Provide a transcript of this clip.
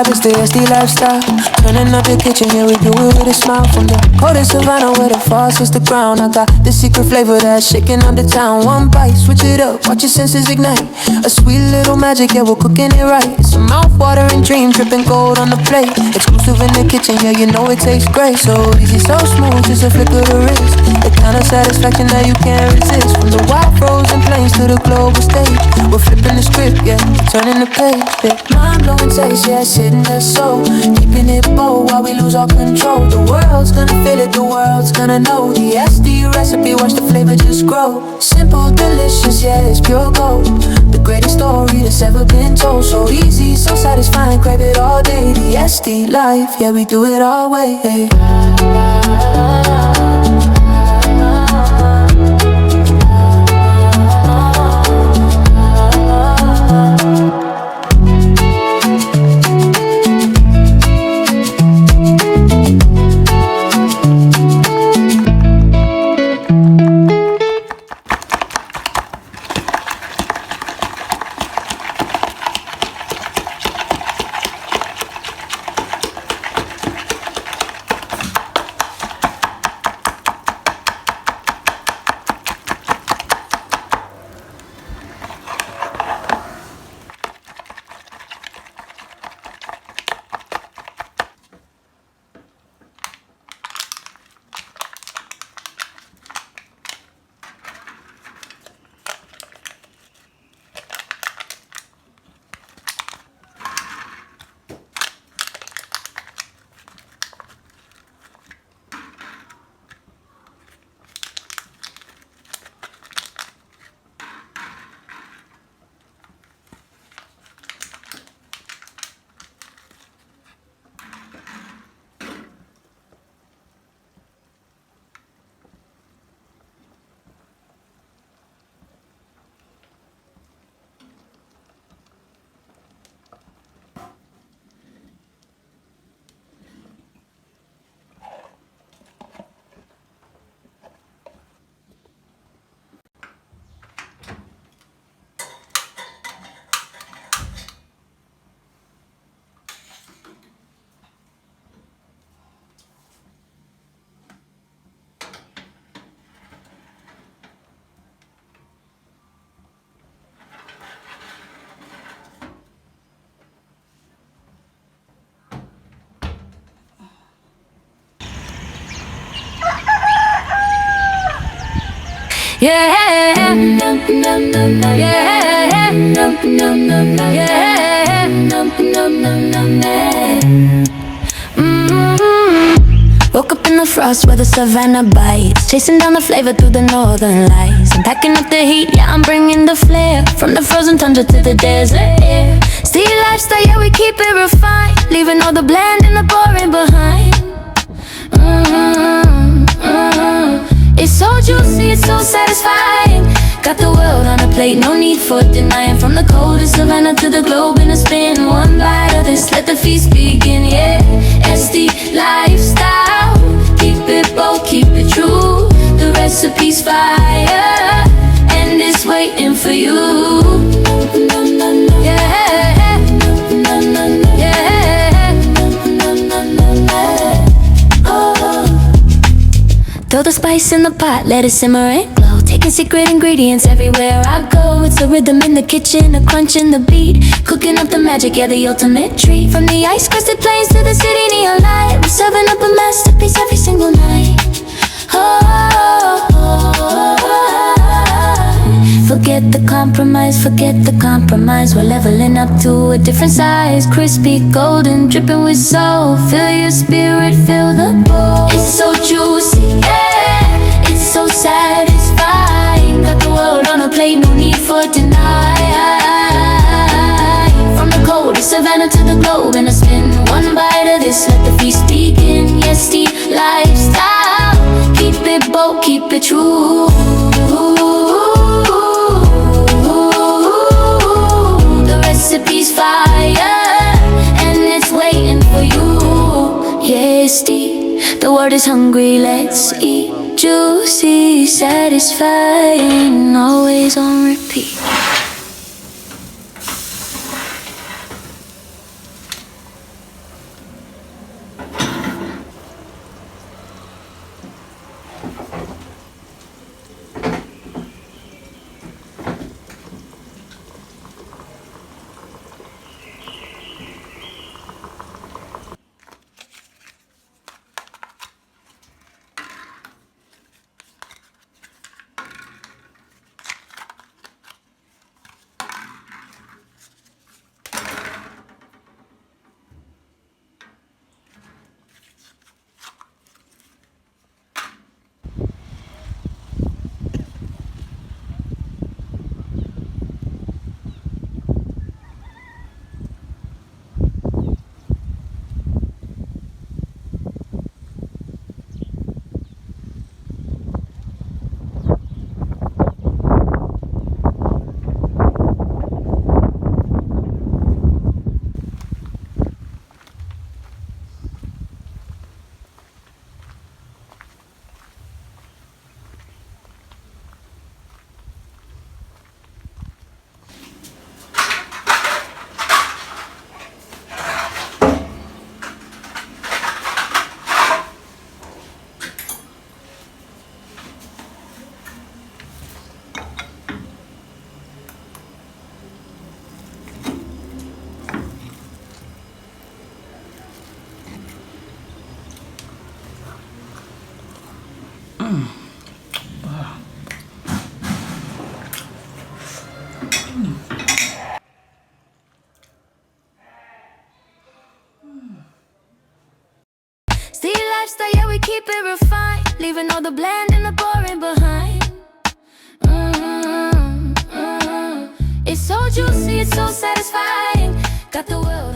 vibe, it's the SD lifestyle. Turning up the kitchen, yeah, we do it with a smile. From the coldest savanna where the frost is the ground, I got the secret flavor that's shaking up the town. One bite, switch it up, watch your senses ignite. A sweet little magic, yeah, we're cooking it right. It's a mouth-watering dream, dripping gold on the plate. Exclusive in the kitchen, yeah, you know it tastes great. So easy, so smooth, just a flick of the wrist. The kind of satisfaction that you can't resist. From the wild frozen plains to the global stage, we're flipping the script, yeah, turning the page, yeah. Mind-blowing taste, yeah, sitting there so keeping it bold while we lose all control. The world's gonna feel it, the world's gonna know. The SD recipe, watch the flavor just grow. Simple, delicious, yeah, it's pure gold. The greatest story that's ever been told. So easy, so satisfying, crave it all day. The SD life, yeah, we do it our way, hey. Yeah, yeah, Woke up in the frost where the savanna bites, chasing down the flavor through the northern lights. I'm packing up the heat, yeah, I'm bringing the flair. From the frozen tundra to the desert air. Steely lifestyle, yeah, we keep it refined, leaving all the bland and the boring behind. It's so juicy, it's so satisfying. Got the world on a plate, no need for denying. From the coldest savanna to the globe in a spin. One bite of this, let the feast begin, yeah. SD lifestyle, keep it bold, keep it true. The recipe's fire, and it's waiting for you. Yeah, throw the spice in the pot, let it simmer and glow. Taking secret ingredients everywhere I go. It's a rhythm in the kitchen, a crunch in the beat. Cooking up the magic, yeah, the ultimate treat. From the ice-crusted plains to the city neon light, we're serving up a masterpiece every single night. Forget the compromise, we're leveling up to a different size. Crispy, golden, dripping with soul. Feel your spirit, feel the bowl. It's so juicy, yeah, it's so satisfying. Got the world on a plate, no need for deny. From the coldest savanna to the globe in a spin. One bite of this, let the feast begin. Yes, the lifestyle, keep it bold, keep it true. Recipe's fire, and it's waiting for you. Yes, the world is hungry, let's eat. Juicy, satisfying, always on repeat. City lifestyle, yeah, we keep it refined, leaving all the bland and the boring behind. It's so juicy, it's so satisfying. Got the world